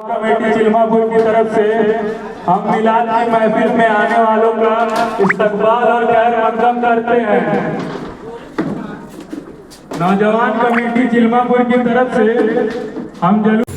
Committee چلماپور کی طرف سے ہم میلاد کی محفل میں آنے والوں کا استقبال اور خیر مقدم کرتے ہیں۔ نوجوان کمیٹی چلماپور کی طرف سے ہم جلوس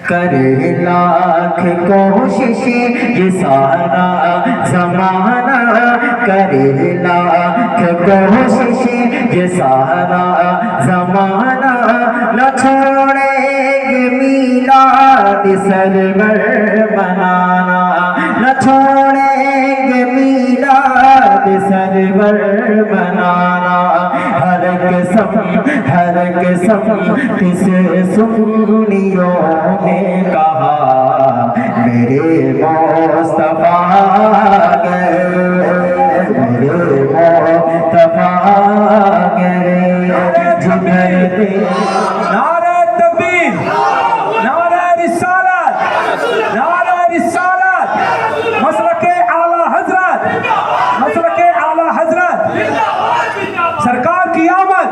کرے لاکھ کوشش یہ سارا زمانہ، کرے لاکھ کوشش یہ سارا زمانہ، نہ چھوڑیں گے میلاد سرور بنانا، نہ چھوڑیں گے میلاد سرور بنانا۔ ہر قسم کس سنیوں نے کہا میرے مصطفیٰ گئے، میرے مصطفیٰ گئے جدھر دے۔ نعرہ تکبیر، نعرہ رسالت، نعرہ رسالت، مسلک اعلیٰ حضرت، مسلک اعلیٰ حضرت، سرکار کی آمد،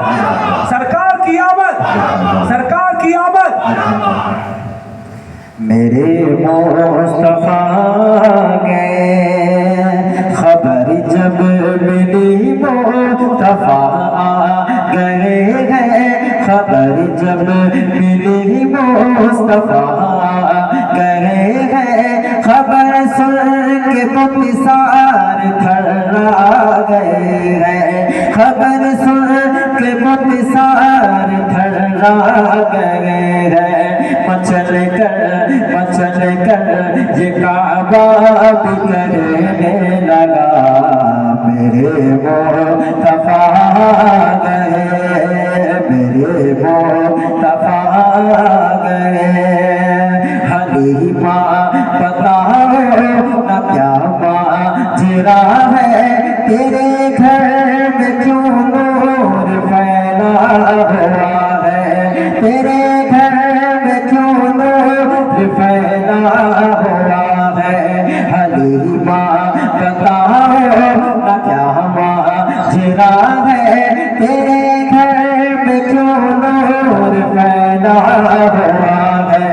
سرکار کی آمد، سرکار کی آمد۔ میرے مصطفیٰ گئے، خبر جب ملی مصطفیٰ گئے ہیں، خبر جب ملی مصطفیٰ گئے ہیں، خبر سن کے بتسار تھرا گئے ہیں، خبر سن کے بتسار تھرا گئے ہیں۔ مچل کر یہ کعبہ بھی کرنے لگا میرے مصطفیٰ گئے، میرے مصطفیٰ گئے۔ حلیمہ بتاؤ نہ کیا ماجرا ہے، تیرے گھر میں کیوں نور پھیلا ہوا ہے، تیرے گھر میں کیوں نور پھیلا ہوا ہے۔ حلیمہ بتاؤ نہ کیا ماجرا ہے، تیرے گھر میں کیوں نور پھیلا ہوا ہے،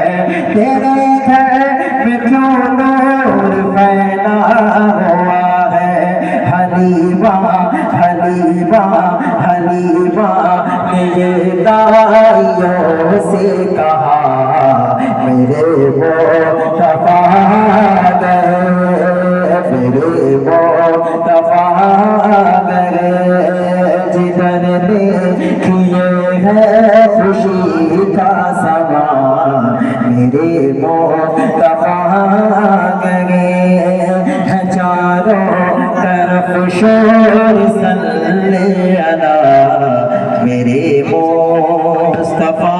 تیرے گھر میں کیوں نور پھیلا ہوا ہے۔ حلیمہ حلیمہ حلیمہ نے یہ دائیوں سے کہا میرے مصطفیٰ گئے، میرے مصطفیٰ گئے جدھر دیکھیے ہے خوشی کا سما، میرے مصطفیٰ گئے ہیں چاروں طرف شور صلی علی میرے مصطفیٰ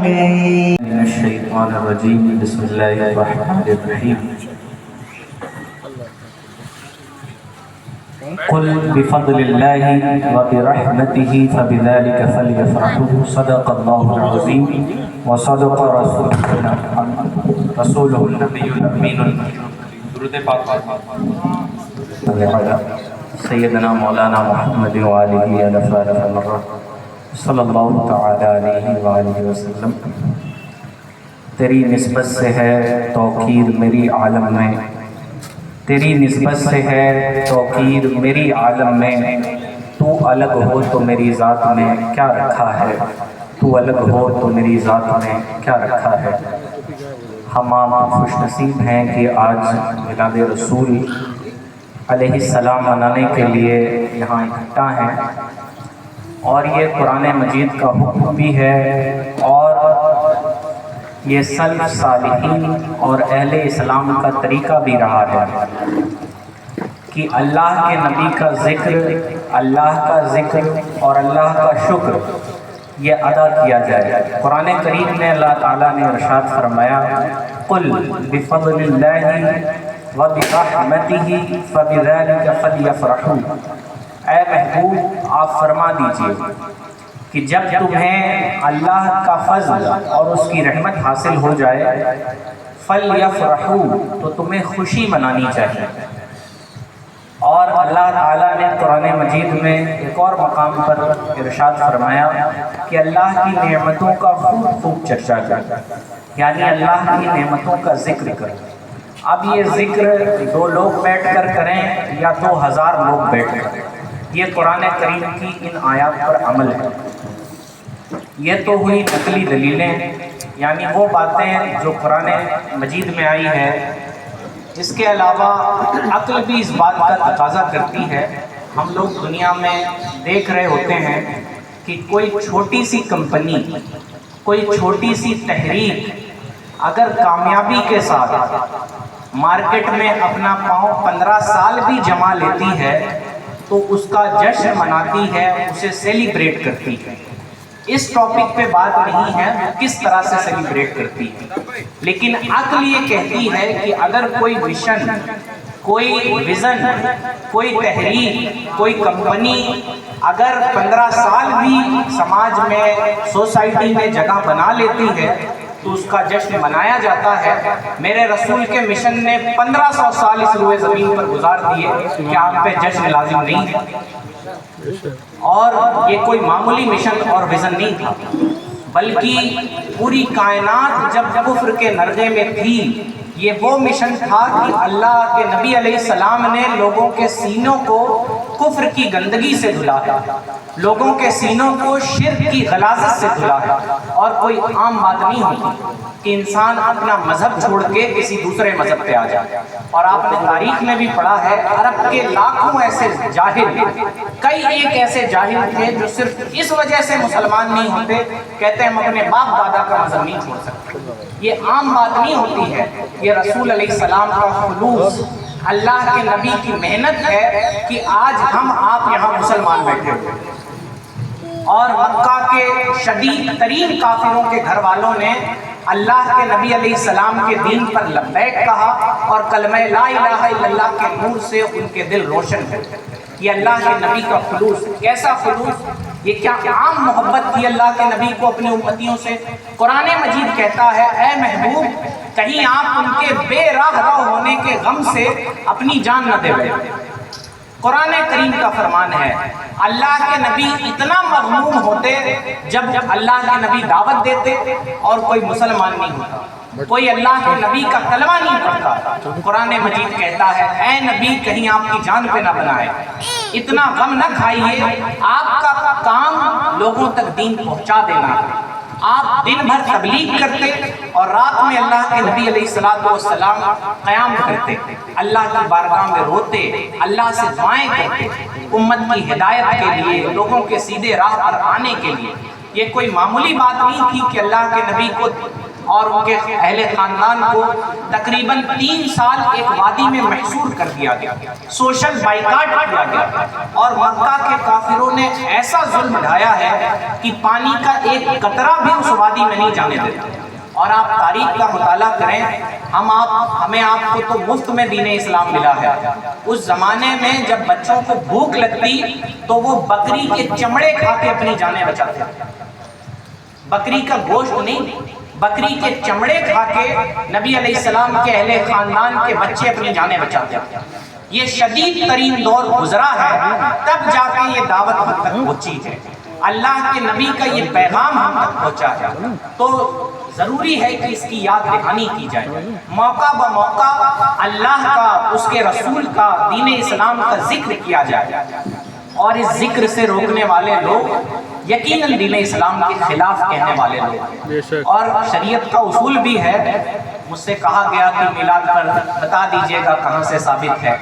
گئے۔ الشیطان الرجیم، بسم اللہ الرحمن الرحیم۔ قل بفضل اللہ وبرحمتہ فبذلک فلیفرحوا، صدق اللہ العظیم وصدق رسولہ النبی الامین۔ درود پاک سیدنا مولانا محمد وآلہ الف مرہ صلی اللہ تعالی علیہ وآلہ وسلم۔ تیری نسبت سے ہے توقیر میری عالم میں، تیری نسبت سے ہے توقیر میری عالم میں، تو الگ ہو تو میری ذات میں کیا رکھا ہے۔ تو الگ ہو تو میری ذات میں کیا رکھا ہے۔ ہم آپ خوش نصیب ہیں کہ آج میلاد رسول علیہ السلام منانے کے لیے یہاں اکٹھا ہیں، اور یہ قرآن مجید کا حکم بھی ہے، اور یہ سلف صالحین اور اہل اسلام کا طریقہ بھی رہا ہے کہ اللہ کے نبی کا ذکر، اللہ کا ذکر اور اللہ کا شکر یہ ادا کیا جائے۔ قرآن کریم میں اللہ تعالیٰ نے ارشاد فرمایا قُلْ بِفَضْلِ اللَّهِ وَبِرَحْمَتِهِ فَبِذَلِكَ فَلْيَفْرَحُوا۔ اے محبوب آپ فرما دیجئے کہ جب تمہیں اللہ کا فضل اور اس کی رحمت حاصل ہو جائے فَلْيَفْرَحُوا تو تمہیں خوشی منانی چاہیے۔ اور اللہ تعالیٰ نے قرآن مجید میں ایک اور مقام پر ارشاد فرمایا کہ اللہ کی نعمتوں کا خوب خوب چرچا کر، یعنی اللہ کی نعمتوں کا ذکر کر۔ اب یہ ذکر 2 لوگ بیٹھ کر کریں یا 2000 لوگ بیٹھ کر، یہ قرآن کریم کی ان آیات پر عمل ہے۔ یہ تو ہوئی نقلی دلیلیں، یعنی وہ باتیں جو قرآن مجید میں آئی ہے۔ اس کے علاوہ عقل بھی اس بات کا تقاضا کرتی ہے۔ ہم لوگ دنیا میں دیکھ رہے ہوتے ہیں کہ کوئی چھوٹی سی کمپنی، کوئی چھوٹی سی تحریک اگر کامیابی کے ساتھ مارکیٹ میں اپنا پاؤں 15 سال بھی جما لیتی ہے تو اس کا جشن مناتی ہے، اسے سیلیبریٹ کرتی ہے۔ اس ٹاپک پہ بات نہیں ہے وہ کس طرح سے سیلیبریٹ کرتی ہے، لیکن عقل یہ کہتی ہے کہ اگر کوئی مشن، کوئی ویژن، کوئی تحریک، کوئی کمپنی اگر 15 سال بھی سماج میں، سوسائٹی میں جگہ بنا لیتی ہے تو اس کا جشن منایا جاتا ہے۔ میرے رسول کے مشن نے 1500 سال اس روئے زمین پر گزار دیے، کیا آپ پہ جشن لازم نہیں ہے؟ اور یہ کوئی معمولی مشن اور ویژن نہیں تھا، بلکہ پوری کائنات جب کفر کے نرغے میں تھی، یہ وہ مشن تھا کہ اللہ کے نبی علیہ السلام نے لوگوں کے سینوں کو کفر کی گندگی سے دھلایا، لوگوں کے سینوں کو شرک کی غلاظت سے دھلایا۔ اور کوئی عام بات نہیں ہوتی کہ انسان اپنا مذہب چھوڑ کے کسی دوسرے مذہب پہ آ جائے۔ اور آپ نے تاریخ میں بھی پڑھا ہے عرب کے لاکھوں ایسے جاہل، کئی ایک ایسے جاہل تھے جو صرف اس وجہ سے مسلمان نہیں ہوتے، کہتے ہیں ہم اپنے باپ دادا کا مذہب نہیں چھوڑ سکتے۔ یہ عام بات نہیں ہوتی ہے، یہ رسول علیہ السلام کا خلوص، اللہ کے نبی کی محنت ہے کہ آج ہم آپ یہاں مسلمان بیٹھے ہوئے۔ اور مکہ کے شدید ترین کافروں کے گھر والوں نے اللہ کے نبی علیہ السلام کے دین پر لبیک کہا، اور کلمہ لا الہ الا اللہ کے نور سے ان کے دل روشن ہوئے۔ یہ اللہ کے نبی کا خلوص، کیسا خلوص! یہ کیا عام محبت تھی اللہ کے نبی کو اپنی امتیوں سے۔ قرآن مجید کہتا ہے اے محبوب کہیں آپ ان کے بے راہ رو ہونے کے غم سے اپنی جان نہ دے بیٹھے۔ قرآن کریم کا فرمان ہے اللہ کے نبی اتنا مغموم ہوتے جب اللہ کے نبی دعوت دیتے اور کوئی مسلمان نہیں ہوتا، کوئی اللہ کے نبی کا کلمہ نہیں پڑھتا۔ قرآن مجید کہتا ہے اے نبی کہیں آپ کی جان پہ نہ بنائے، اتنا غم نہ کھائیے، آپ کا کام لوگوں تک دین پہنچا دینا ہے۔ آپ دن بھر تبلیغ کرتے اور رات میں اللہ کے نبی علیہ السلام قیام کرتے، اللہ کی بارگاہ میں روتے، اللہ سے دعائیں کرتے، امت کی ہدایت کے لیے، لوگوں کے سیدھے راہ پر آنے کے لیے۔ یہ کوئی معمولی بات نہیں تھی کہ اللہ کے نبی کو اور ان کے اہل خاندان کو تقریباً 3 سال ایک وادی میں محصور کر دیا گیا، سوشل بائیکاٹ کیا گیا، اور مکہ کے کافروں نے ایسا ظلم ڈھایا ہے کہ پانی کا ایک قطرہ بھی اس وادی میں نہیں جانے دیتا۔ اور آپ تاریخ کا مطالعہ کریں، ہمیں آپ کو تو مفت میں دین اسلام ملا ہے۔ اس زمانے میں جب بچوں کو بھوک لگتی تو وہ بکری کے چمڑے کھا کے اپنی جانیں بچاتے، بکری کا گوشت نہیں، بکری کے چمڑے کھا کے نبی علیہ السلام کے اہل خاندان کے بچے اپنی جانیں بچاتے ہیں۔ یہ شدید ترین دور گزرا ہے، تب جا کے یہ دعوت ہم تک پہنچی ہے، اللہ کے نبی کا یہ پیغام ہم تک پہنچا ہے۔ تو ضروری ہے کہ اس کی یاد دہانی کی جائے، موقع بموقع اللہ کا، اس کے رسول کا، دین اسلام کا ذکر کیا جائے۔ اور اس ذکر سے روکنے والے لوگ یقیناً دین اسلام کے خلاف کہنے والے لوگ، اور شریعت کا اصول بھی ہے۔ مجھ سے کہا گیا کہ میلاد پر بتا دیجئے گا کہاں سے ثابت ہے۔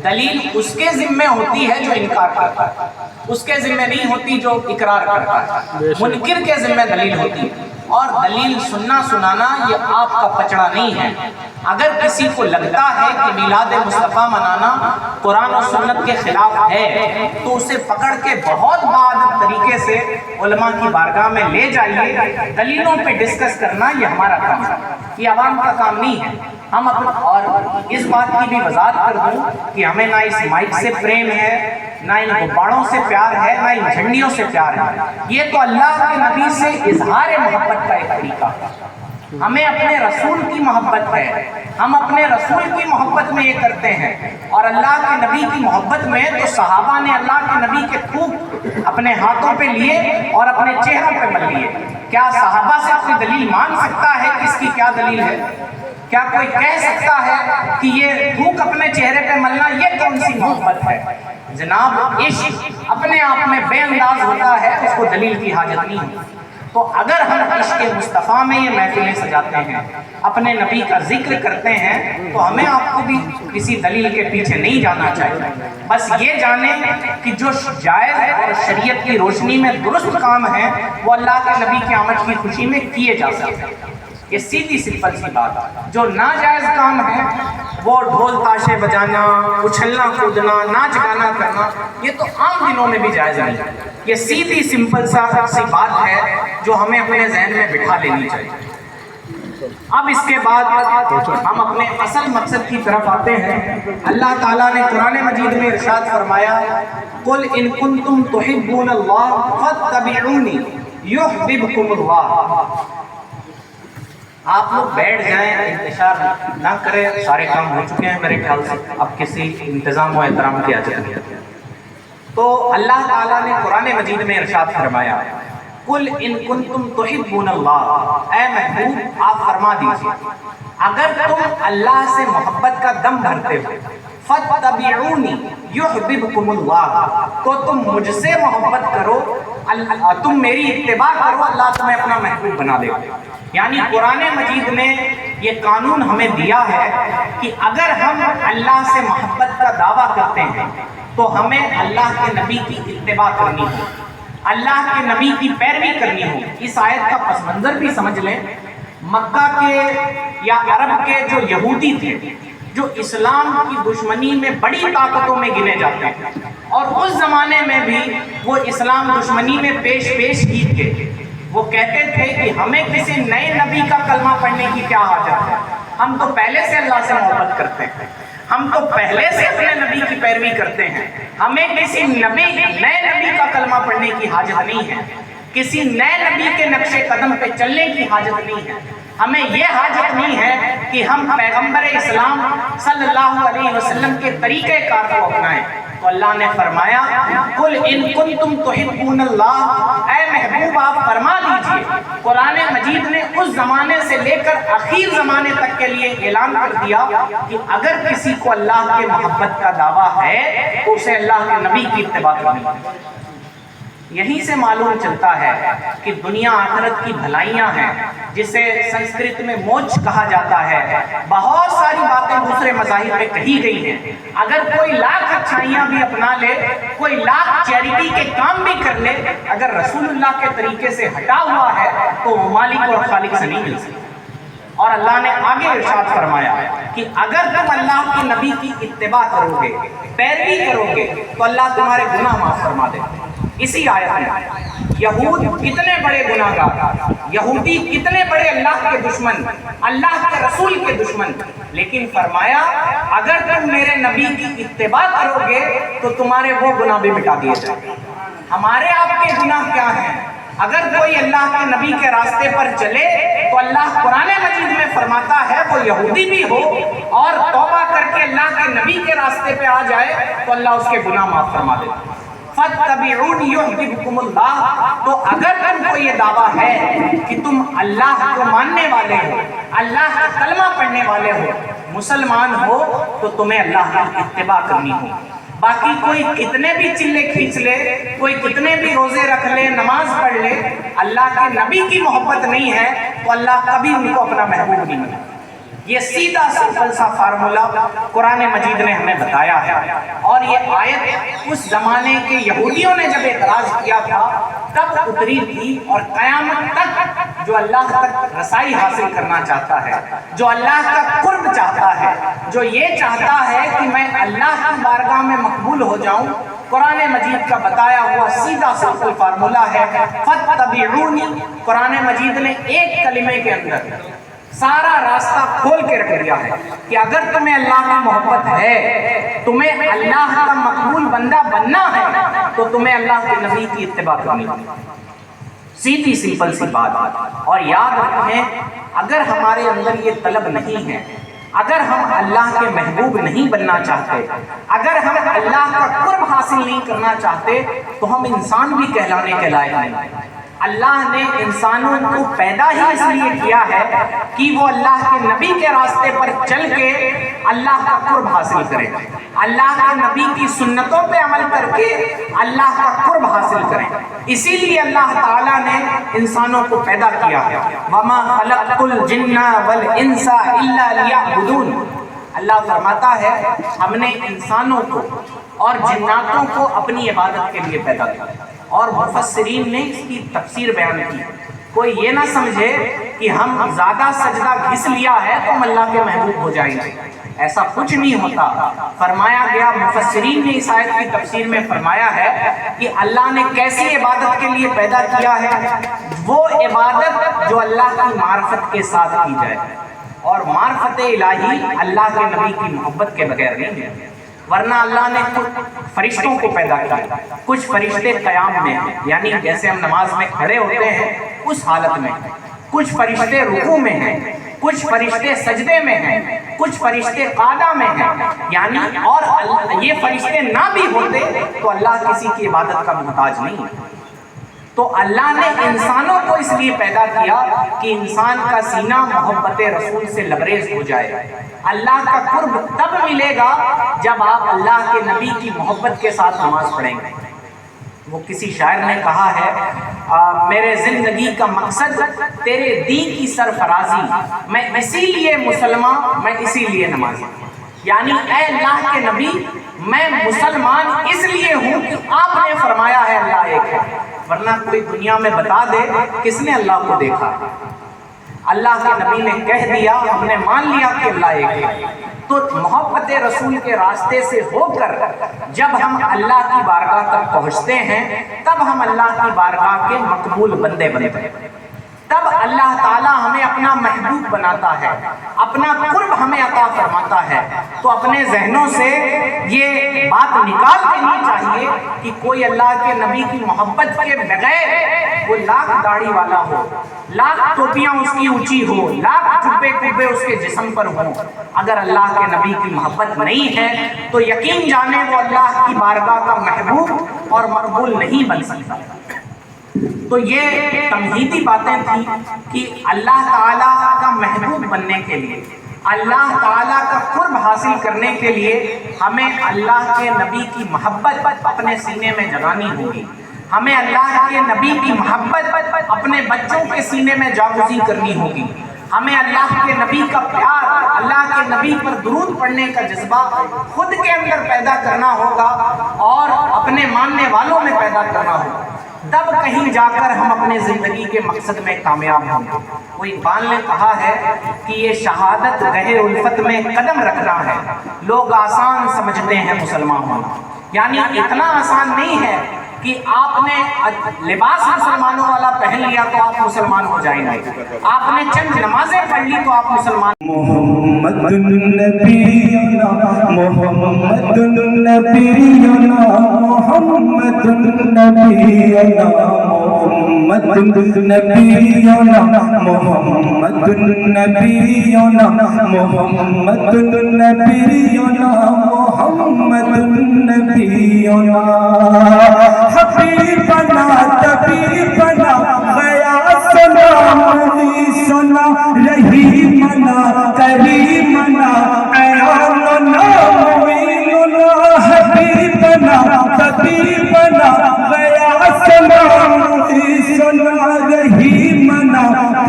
دلیل اس کے ذمہ ہوتی ہے جو انکار کرتا ہے، اس کے ذمہ نہیں ہوتی جو اقرار کرتا ہے، منکر کے ذمہ دلیل ہوتی ہے۔ اور دلیل سننا سنانا یہ آپ کا پچڑا نہیں ہے۔ اگر کسی کو لگتا ہے کہ میلاد مصطفیٰ منانا قرآن و سنت کے خلاف ہے تو اسے پکڑ کے بہت باادب طریقے سے علماء کی بارگاہ میں لے جائیے، دلیلوں پہ ڈسکس کرنا یہ ہمارا کام ہے، یہ عوام کا کام نہیں ہے۔ ہم اور اس بات کی بھی وضاحت کر دوں کہ ہمیں نہ اس مائک سے پریم ہے، نہ ان غباروں سے پیار ہے، نہ ان جھنڈیوں سے پیار ہے۔ یہ تو اللہ کے نبی سے اظہار محبت کا ایک طریقہ ہے۔ ہمیں اپنے رسول کی محبت ہے، ہم اپنے رسول کی محبت میں یہ کرتے ہیں، اور اللہ کے نبی کی محبت میں تو صحابہ نے اللہ کے نبی کے تھوک اپنے ہاتھوں پہ لیے اور اپنے چہروں پہ مل لیے۔ کیا صحابہ سے کوئی دلیل مانگ سکتا ہے کہ اس کی کیا دلیل ہے؟ کیا کوئی کہہ سکتا ہے کہ یہ تھوک اپنے چہرے پہ ملنا یہ کون سی محبت ہے؟ جناب عشق اپنے آپ میں بے انداز ہوتا ہے، اس کو دلیل کی حاجت نہیں ہوتی۔ تو اگر ہم عشق مصطفیٰ میں یہ محفلیں سجاتے ہیں، اپنے نبی کا ذکر کرتے ہیں، تو ہمیں آپ کو بھی کسی دلیل کے پیچھے نہیں جانا چاہیے۔ بس یہ جانیں کہ جو جائز اور شریعت کی روشنی میں درست کام ہے وہ اللہ کے نبی کی آمد کی خوشی میں کیے جا سکتے ہیں۔ یہ سیدھی سمپل سی بات ہے۔ جو ناجائز کام ہے وہ ڈھول تاشے بجانا، اچھلنا کودنا، ناچ گانا کرنا، یہ تو عام دنوں میں بھی جائز نہیں ہے۔ یہ سیدھی سمپل سی بات ہے جو ہمیں اپنے ذہن میں بٹھا لینی چاہیے۔ اب اس کے بعد ہم اپنے اصل مقصد کی طرف آتے ہیں۔ اللہ تعالیٰ نے قرآن مجید میں ارشاد فرمایا، قُلْ إِن كُنتُمْ تُحِبُّونَ اللَّهَ فَاتَّبِعُونِي يُحْبِبْكُمُ اللَّهُ۔ آپ لوگ بیٹھ جائیں، انتشار نہ کریں، سارے کام ہو چکے ہیں میرے خیال سے، اب کسی انتظام و احترام کیا جائے۔ تو اللہ تعالیٰ نے قرآن مجید میں ارشاد فرمایا، قُلْ إِن كُنتُمْ تُحِبُّونَ اللَّهَ، اے محبوب آپ فرما دیجئے اگر تم اللہ سے محبت کا دم بھرتے ہو، فَاتَّبِعُونِي يُحْبِبْكُمُ اللَّهُ، تو تم مجھ سے محبت کرو، تم میری اتباع کرو، اللہ تمہیں اپنا محبوب بنا دے گا۔ یعنی قرآن مجید نے یہ قانون ہمیں دیا ہے کہ اگر ہم اللہ سے محبت کا دعویٰ کرتے ہیں تو ہمیں اللہ کے نبی کی اتباع کرنی ہو، اللہ کے نبی کی پیروی کرنی ہو۔ اس آیت کا پس منظر بھی سمجھ لیں۔ مکہ کے یا عرب کے جو یہودی تھے، جو اسلام کی دشمنی میں بڑی طاقتوں میں گنے جاتے ہیں، اور اس زمانے میں بھی وہ اسلام دشمنی میں پیش جیت کے وہ کہتے تھے کہ ہمیں کسی نئے نبی کا کلمہ پڑھنے کی کیا حاجت ہے، ہم تو پہلے سے اللہ سے محبت کرتے ہیں، ہم تو پہلے سے اپنے نبی کی پیروی کرتے ہیں، ہمیں کسی نئے نبی کا کلمہ پڑھنے کی حاجت نہیں ہے، کسی نئے نبی کے نقش قدم پہ چلنے کی حاجت نہیں ہے، ہمیں یہ حاجت نہیں ہے کہ ہم پیغمبر اسلام صلی اللہ علیہ وسلم کے طریقہ کار کو اپنائیں۔ تو اللہ نے فرمایا، قُلْ إِن كُنتُمْ تُحِبُّونَ اللَّهَ، اے محبوب آپ فرما دیجئے۔ قرآن مجید نے اس زمانے سے لے کر اخیر زمانے تک کے لیے اعلان کر دیا کہ اگر کسی کو اللہ کے محبت کا دعویٰ ہے تو اسے اللہ کے نبی کی اتباع کرنی ہے۔ یہیں سے معلوم چلتا ہے کہ دنیا آخرت کی بھلائیاں ہیں، جسے سنسکرت میں موچ کہا جاتا ہے۔ بہت ساری باتیں دوسرے مذاہب میں کہی گئی ہیں، اگر کوئی لاکھ اچھائیاں بھی اپنا لے، کوئی لاکھ چیریٹی کے کام بھی کر لے، اگر رسول اللہ کے طریقے سے ہٹا ہوا ہے تو وہ مالک اور خالق سے نہیں مل سکتا۔ اور اللہ نے آگے ارشاد فرمایا کہ اگر تم اللہ کے نبی کی اتباع کرو گے، پیروی کرو گے، تو اللہ تمہارے گناہ معاف فرما دے گا۔ اسی آیت میں یہود کتنے بڑے گناہ گار، یہودی کتنے بڑے اللہ کے دشمن، اللہ کے رسول کے دشمن، لیکن فرمایا اگر تم میرے نبی کی اتباع کرو گے تو تمہارے وہ گناہ بھی مٹا دیے جائیں گے۔ ہمارے آپ کے گناہ کیا ہیں؟ اگر کوئی اللہ کے نبی کے راستے پر چلے تو اللہ قرآن مجید میں فرماتا ہے وہ یہودی بھی ہو اور توبہ کر کے اللہ کے نبی کے راستے پہ آ جائے تو اللہ اس کے گناہ معاف فرما دیتا ہے۔ فَاتَّبِعُونِ يُحْبِبْكُمُ اللَّهُ، تو اگر تم کو یہ دعویٰ ہے کہ تم اللہ کو ماننے والے ہو، اللہ کا کلمہ پڑھنے والے ہو، مسلمان ہو، تو تمہیں اللہ کی اتباع کرنی ہو۔ باقی کوئی کتنے بھی چلے کھینچ لے، کوئی کتنے بھی روزے رکھ لے، نماز پڑھ لے، اللہ کے نبی کی محبت نہیں ہے تو اللہ کبھی ان کو اپنا محبوب نہیں بنا۔ یہ سیدھا سمپل سا فارمولا قرآن مجید نے ہمیں بتایا ہے، اور یہ آیت اس زمانے کے یہودیوں نے جب اعتراض کیا تھا تب اتری تھی، اور قیامت تک جو اللہ تک رسائی حاصل کرنا چاہتا ہے، جو اللہ کا قرب چاہتا ہے، جو یہ چاہتا ہے کہ میں اللہ کی بارگاہ میں مقبول ہو جاؤں، قرآن مجید کا بتایا ہوا سیدھا سمپل فارمولا ہے فَاتَّبِعُونِی۔ قرآن مجید نے ایک کلمے کے اندر سارا راستہ کھول کے رکھ دیا ہے کہ اگر تمہیں اللہ کی محبت ہے، تمہیں اللہ کا مقبول بندہ بننا ہے، تو تمہیں اللہ کے نبی کی اتباع کرنی ہے۔ سیدھی سمپل سی بات۔ اور یاد رکھیں، اگر ہمارے اندر یہ طلب نہیں ہے، اگر ہم اللہ کے محبوب نہیں بننا چاہتے، اگر ہم اللہ کا قرب حاصل نہیں کرنا چاہتے، تو ہم انسان بھی کہلانے کے لائق نہیں۔ اللہ نے انسانوں کو پیدا ہی اس لیے کیا ہے کہ وہ اللہ کے نبی کے راستے پر چل کے اللہ کا قرب حاصل کرے، اللہ کے نبی کی سنتوں پہ عمل کر کے اللہ کا قرب حاصل کریں۔ اسی لیے اللہ تعالیٰ نے انسانوں کو پیدا کیا ہے۔ وَمَا خَلَقْتُ الْجِنَّ وَالْإِنسَ إِلَّا لِيَعْبُدُونِ۔ اللہ فرماتا ہے ہم نے انسانوں کو اور جناتوں کو اپنی عبادت کے لیے پیدا کیا، اور مفسرین نے اس کی تفسیر بیان کی۔ کوئی یہ نہ سمجھے کہ ہم زیادہ سجدہ گھس لیا ہے تو ہم اللہ کے محبوب ہو جائیں گے، ایسا کچھ نہیں ہوتا۔ فرمایا گیا، مفسرین نے اس آیت کی تفسیر میں فرمایا ہے کہ اللہ نے کیسی عبادت کے لیے پیدا کیا ہے، وہ عبادت جو اللہ کی معرفت کے ساتھ کی جائے، اور معرفت الہی اللہ کے نبی کی محبت کے بغیر نہیں ہے۔ ورنہ اللہ نے کچھ فرشتوں کو پیدا کیا، کچھ فرشتے قیام میں ہیں، یعنی جیسے ہم نماز میں کھڑے ہوتے ہیں اس حالت میں، کچھ فرشتے رکوع میں ہیں، کچھ فرشتے سجدے میں ہیں، کچھ فرشتے قعدہ میں ہیں، یعنی اور یہ فرشتے نہ بھی ہوتے تو اللہ کسی کی عبادت کا محتاج نہیں ہے۔ تو اللہ نے انسانوں کو اس لیے پیدا کیا کہ انسان کا سینہ محبت رسول سے لبریز ہو جائے۔ اللہ کا قرب تب ملے گا جب آپ اللہ کے نبی کی محبت کے ساتھ نماز پڑھیں گے۔ وہ کسی شاعر نے کہا ہے، میرے زندگی کا مقصد تیرے دین کی سرفرازی، میں اسی لیے مسلمان، میں اسی لیے نمازی۔ یعنی اے اللہ کے نبی، میں مسلمان اس لیے ہوں کہ آپ نے فرمایا ہے اللہ ایک ہے، ورنہ کوئی دنیا میں بتا دے کس نے اللہ کو دیکھا؟ اللہ کے نبی نے کہہ دیا، ہم نے مان لیا کہ اللہ ایک ہے۔ تو محبت رسول کے راستے سے ہو کر جب ہم اللہ کی بارگاہ تک پہنچتے ہیں، تب ہم اللہ کی بارگاہ کے مقبول بندے بنتے ہیں، تب اللہ تعالیٰ ہمیں اپنا محبوب بناتا ہے، اپنا قرب ہمیں عطا فرماتا ہے۔ تو اپنے ذہنوں سے یہ بات نکال دینی چاہیے کہ کوئی اللہ کے نبی کی محبت کے بغیر وہ لاکھ داڑھی والا ہو، لاکھ ٹوپیاں اس کی اونچی ہو، لاکھ جبے کبے اس کے جسم پر ہوں، اگر اللہ کے نبی کی محبت نہیں ہے تو یقین جانے وہ اللہ کی بارگاہ کا محبوب اور مقبول نہیں بن سکتا۔ تو یہ تمہیدی باتیں تھیں کہ اللہ تعالیٰ کا محبوب بننے کے لیے، اللہ تعالیٰ کا قرب حاصل کرنے کے لیے ہمیں اللہ کے نبی کی محبت اپنے سینے میں جگانی ہوگی، ہمیں اللہ کے نبی کی محبت اپنے بچوں کے سینے میں جاگزی کرنی ہوگی، ہمیں اللہ کے نبی کا پیار، اللہ کے نبی پر درود پڑھنے کا جذبہ خود کے اندر پیدا کرنا ہوگا اور اپنے ماننے والوں میں پیدا کرنا ہوگا، تب کہیں جا کر ہم اپنے زندگی کے مقصد میں کامیاب ہوں گے۔ وہ اقبال نے کہا ہے کہ یہ شہادت گہے الفت میں قدم رکھنا ہے، لوگ آسان سمجھتے ہیں مسلمان ہونا، یعنی اتنا آسان نہیں ہے کہ آپ نے لباس مسلمانوں والا پہن لیا تو آپ مسلمان ہو جائیں گے، آپ نے چند نمازیں پڑھ لی تو آپ مسلمان۔ محمد نبینا محمد نبینا محمد نبینا محمد نبینا محمد نبینا محمد نبینا محمد نبینا حبیبنا طبیبنا غیاثنا مغیثنا رحیمنا کریمنا عیاننا معیننا حبیب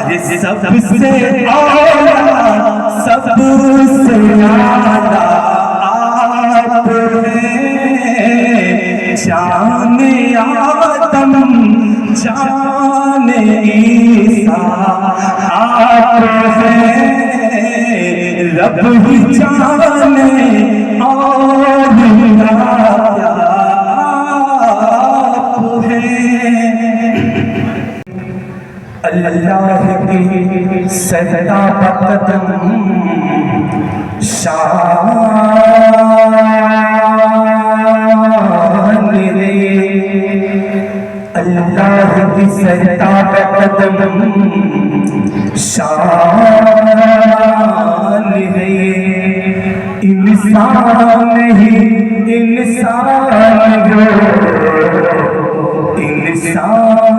ارے سب سے اولا سب سے اعلیٰ آپ ہیں، جان آدم جان عیسیٰ آپ ہیں، رب ہی جانے اور آپ ہیں۔ اللہ کی سجدہ بقدم شان ہے، اللہ کی سجدہ بقدم شان ہے، انسان ہی انسان جو انسان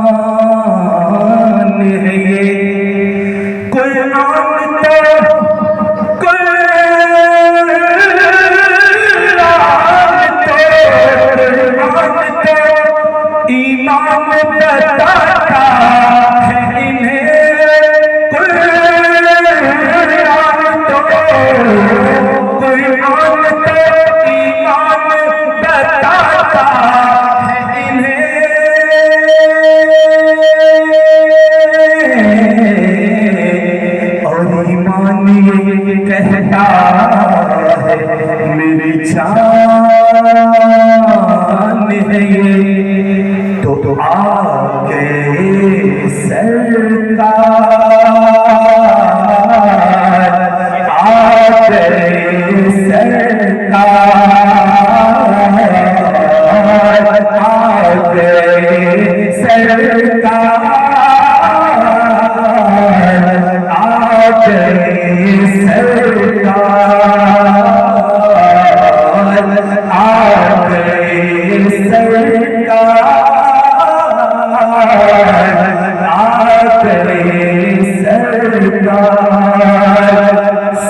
ہے یہ، قرآن تو ایمان بتاتا ہے انہیں، قرآن تو ایمان بتاتا ہے انہیں، اور ایمان یہ کہتا ہے میری جان ہے یہ، تو آگے سرکار، آگے سرکار، آگے سرکار، آگے سرکار، آگے سرکار،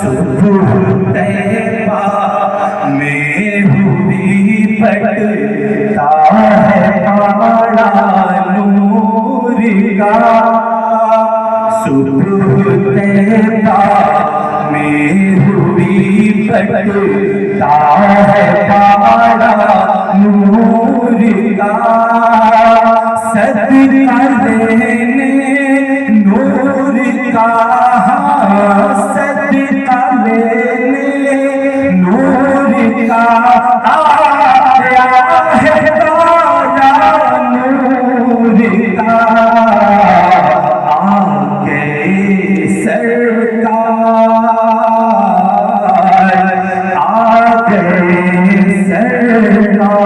صبح طیبہ میں ہوئی پڑتا ہے پاڑا نور کا، صبح طیبہ میں ہوئی پڑتا ہے پاڑا نور کا، صدقہ لینے نور کا، صدقہ لینے نور کا، آیا ہے تاجا نور کا، آگے سرکار، آگے سرکار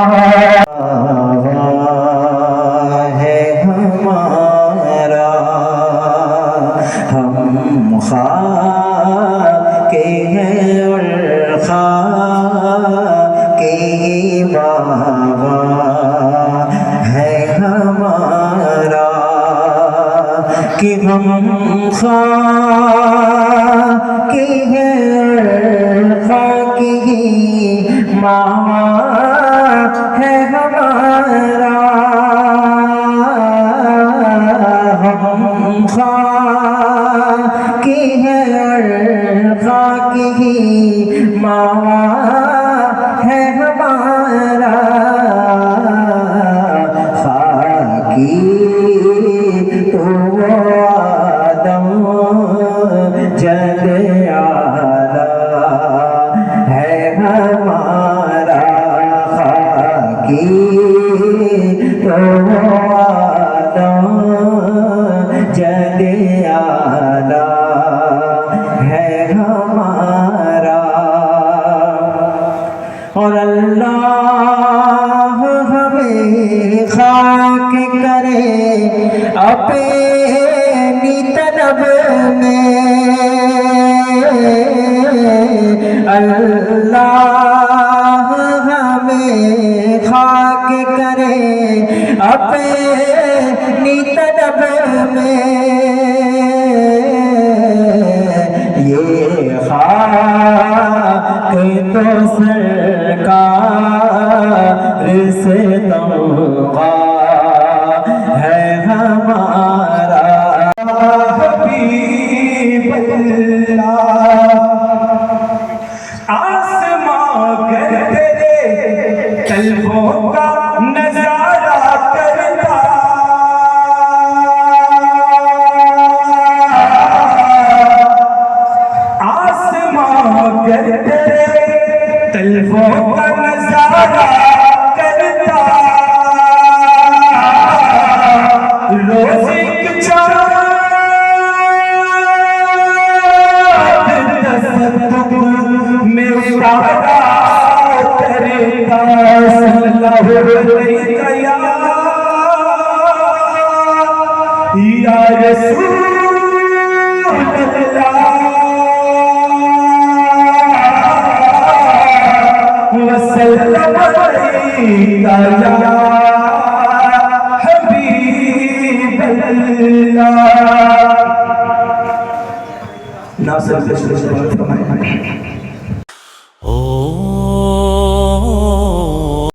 ہے ہمارا، ہم خاک ہیں اور خاک بابا ہے ہمارا، کہ ہم خاک ہیں اور خاک ماما ہے ہمارا، ہم خاک ہیں اور خاک ماما ہے ہمارا، خاکی تو آدم جد آدم ہے ہمارا، خاکی تو آدم جد آدم ہے ہمارا، اور اللہ ہمیں خاک کرے اپنی طلب میں، اللہ ہمیں خاک کرے اپنی طلب میں، یہ خاک تو سرکار سے تمغا ہے ہمارا، گر تیرے طلبوں کا نظارہ کرتا روزی کی چاند تصدق میں اتارا کرتا صلی اللہ علیہ یا رسول اللہ وسلم علیکہ یا حبیب اللہ. ناصر